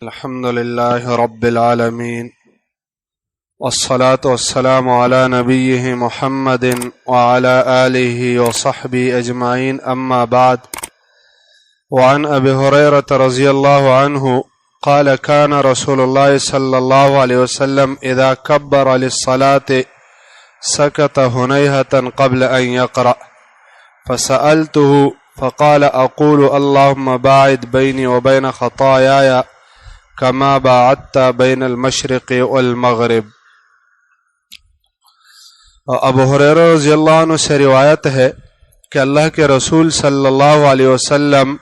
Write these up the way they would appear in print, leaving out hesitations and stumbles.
الحمد لله رب العالمين والصلاة والسلام على نبيه محمد وعلى آله وصحبه أجمعين أما بعد. وعن أبي هريرة رضي الله عنه قال كان رسول الله صلى الله عليه وسلم إذا كبر للصلاة سكت هنيهة قبل أن يقرأ فسألته فقال أقول اللهم باعد بيني وبين خطاياي كما باعدت بين المشرق والمغرب. ابو ہریرہ رضی اللہ عنہ سے روایت ہے کہ اللہ کے رسول صلی اللہ علیہ وسلم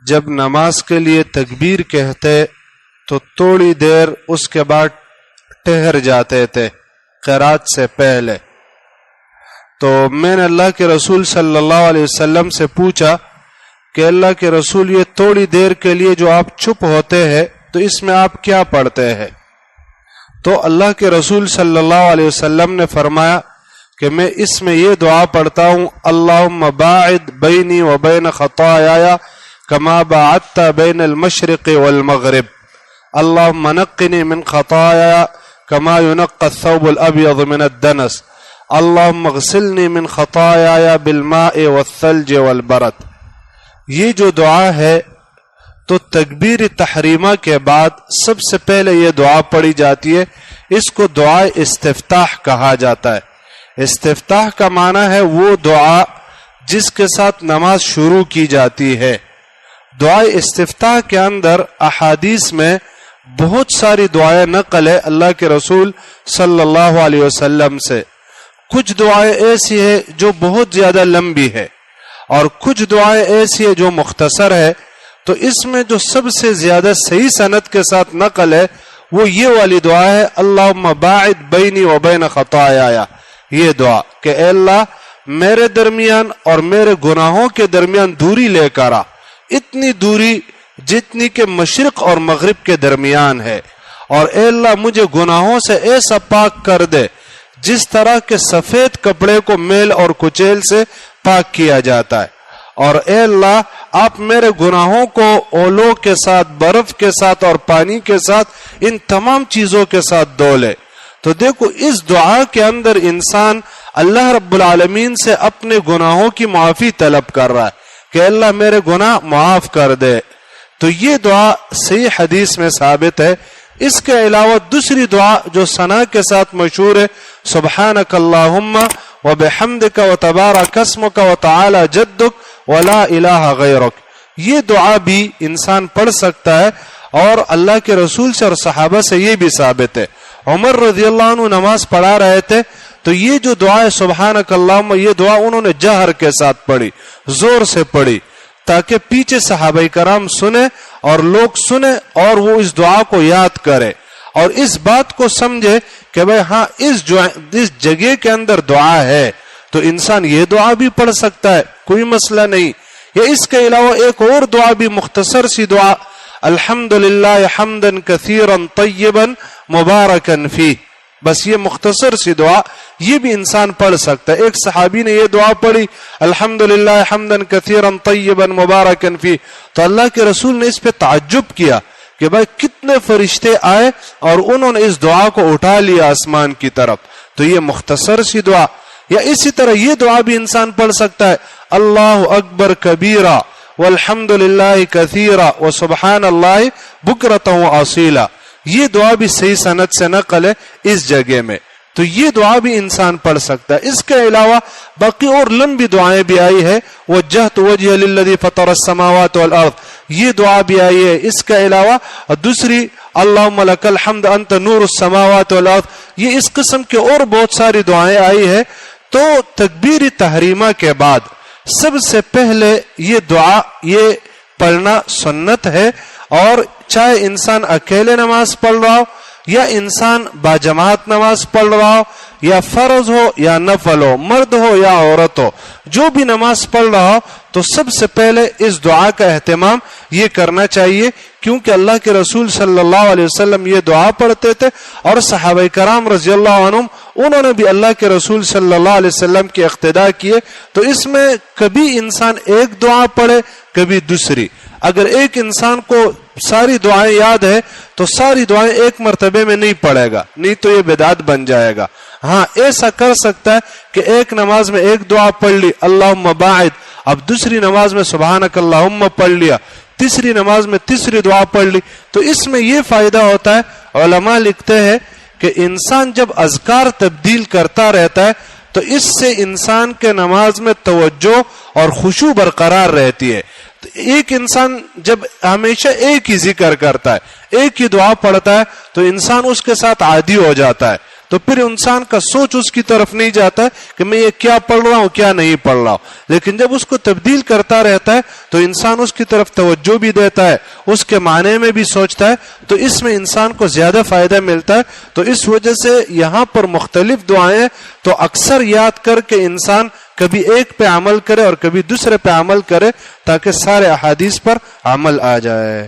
جب نماز کے لیے تکبیر کہتے تو تھوڑی دیر اس کے بعد ٹھہر جاتے تھے قرات سے پہلے. تو میں نے اللہ کے رسول صلی اللہ علیہ وسلم سے پوچھا کہ اللہ کے رسول یہ تھوڑی دیر کے لیے جو آپ چپ ہوتے ہیں تو اس میں آپ کیا پڑھتے ہیں؟ تو اللہ کے رسول صلی اللہ علیہ وسلم نے فرمایا کہ میں اس میں یہ دعا پڑھتا ہوں اللہم باعد بینی و بین خطایایا کما باعدت بین المشرق والمغرب اللہم نقنی من خطایا کما ينقى الثوب الابیض من الدنس اللہم اغسلنی من خطایا بالماء والثلج والبرد. یہ جو دعا ہے تو تکبیر تحریمہ کے بعد سب سے پہلے یہ دعا پڑھی جاتی ہے. اس کو دعا استفتاح کہا جاتا ہے. استفتاح کا معنی ہے وہ دعا جس کے ساتھ نماز شروع کی جاتی ہے. دعا استفتاح کے اندر احادیث میں بہت ساری دعائیں نقل ہے اللہ کے رسول صلی اللہ علیہ وسلم سے. کچھ دعائیں ایسی ہے جو بہت زیادہ لمبی ہے اور کچھ دعائیں ایسی ہے جو مختصر ہے. تو اس میں جو سب سے زیادہ صحیح سند کے ساتھ نقل ہے وہ یہ والی دعا ہے اللہم باعد بینی و بین خطایا. یہ دعا کہ اے اللہ میرے درمیان اور میرے گناہوں کے درمیان دوری لے کر آ، اتنی دوری جتنی کہ مشرق اور مغرب کے درمیان ہے، اور اے اللہ مجھے گناہوں سے ایسا پاک کر دے جس طرح کے سفید کپڑے کو میل اور کچیل سے پاک کیا جاتا ہے، اور اے اللہ آپ میرے گناہوں کو اولو کے ساتھ، برف کے ساتھ اور پانی کے ساتھ، ان تمام چیزوں کے ساتھ دھو لے. تو دیکھو اس دعا کے اندر انسان اللہ رب العالمین سے اپنے گناہوں کی معافی طلب کر رہا ہے کہ اللہ میرے گناہ معاف کر دے. تو یہ دعا صحیح حدیث میں ثابت ہے. اس کے علاوہ دوسری دعا جو ثنا کے ساتھ مشہور ہے سبحانک اللہم وبحمدک وتبارک اسمک وتعالی جدک ولا الہ غیرک. یہ دعا بھی انسان پڑھ سکتا ہے اور اللہ کے رسول سے اور صحابہ سے یہ بھی ثابت ہے. عمر رضی اللہ عنہ نماز پڑھا رہے تھے تو یہ جو دعا ہے سبحانک اللہم، یہ دعا انہوں نے جہر کے ساتھ پڑھی، زور سے پڑھی، تاکہ پیچھے صحابہ کرام سنے اور لوگ سنے اور وہ اس دعا کو یاد کرے اور اس بات کو سمجھے کہ بھئی ہاں اس جگہ کے اندر دعا ہے تو انسان یہ دعا بھی پڑھ سکتا ہے، کوئی مسئلہ نہیں. یا اس کے علاوہ ایک اور دعا بھی مختصر سی دعا الحمدللہ حمدا کثیرا طیبا مبارکا فیہ، بس یہ مختصر سی دعا یہ بھی انسان پڑھ سکتا ہے. ایک صحابی نے یہ دعا پڑھی الحمدللہ حمدا کثیرا طیبا مبارکا فیہ، تو اللہ کے رسول نے اس پہ تعجب کیا کہ بھائی کتنے فرشتے آئے اور انہوں نے اس دعا کو اٹھا لیا آسمان کی طرف. تو یہ مختصر سی دعا. یا اسی طرح یہ دعا بھی انسان پڑھ سکتا ہے اللہ اکبر کبیرا والحمدللہ کثیرا وسبحان اللہ بکرۃ واصیلا. یہ دعا بھی صحیح سند سے نقل ہے اس جگہ میں. تو یہ دعا بھی انسان پڑھ سکتا ہے. اس کے علاوہ باقی اور لمبی دعائیں بھی آئی ہے وجہت وجہی للذی فطر السماوات والارض، یہ دعا بھی آئی ہے. اس کے علاوہ دوسری اللہم لک الحمد انت نور السماوات والارض، یہ اس قسم کے اور بہت ساری دعائیں آئی ہے. تو تکبیر تحریمہ کے بعد سب سے پہلے یہ دعا یہ پڑھنا سنت ہے، اور چاہے انسان اکیلے نماز پڑھ رہا ہو یا انسان باجماعت نماز پڑھ رہا ہو یا فرض ہو یا نفل ہو، مرد ہو یا عورت ہو، جو بھی نماز پڑھ رہا ہو تو سب سے پہلے اس دعا کا اہتمام یہ کرنا چاہیے، کیونکہ اللہ کے رسول صلی اللہ علیہ وسلم یہ دعا پڑھتے تھے اور صحابہ کرام رضی اللہ عنہم انہوں نے بھی اللہ کے رسول صلی اللہ علیہ وسلم کی اقتداء کیے. تو اس میں کبھی انسان ایک دعا پڑھے کبھی دوسری. اگر ایک انسان کو ساری دعائیں یاد ہے تو ساری دعائیں ایک مرتبے میں نہیں پڑھے گا، نہیں تو یہ بدعت بن جائے گا. ہاں ایسا کر سکتا ہے کہ ایک نماز میں ایک دعا پڑھ لی اللہم باعد، اب دوسری نماز میں سبحانک اللہم پڑھ لیا، تیسری نماز میں تیسری دعا پڑھ لی. تو اس میں یہ فائدہ ہوتا ہے، علماء لکھتے ہیں کہ انسان جب اذکار تبدیل کرتا رہتا ہے تو اس سے انسان کے نماز میں توجہ اور خشوع برقرار رہتی ہے. ایک انسان جب ہمیشہ ایک ہی ذکر کرتا ہے، ایک ہی دعا پڑھتا ہے تو انسان اس کے ساتھ عادی ہو جاتا ہے، تو پھر انسان کا سوچ اس کی طرف نہیں جاتا ہے کہ میں یہ کیا پڑھ رہا ہوں کیا نہیں پڑھ رہا ہوں. لیکن جب اس کو تبدیل کرتا رہتا ہے تو انسان اس کی طرف توجہ بھی دیتا ہے، اس کے معنی میں بھی سوچتا ہے، تو اس میں انسان کو زیادہ فائدہ ملتا ہے. تو اس وجہ سے یہاں پر مختلف دعائیں تو اکثر یاد کر کے انسان کبھی ایک پہ عمل کرے اور کبھی دوسرے پہ عمل کرے تاکہ سارے احادیث پر عمل آ جائے.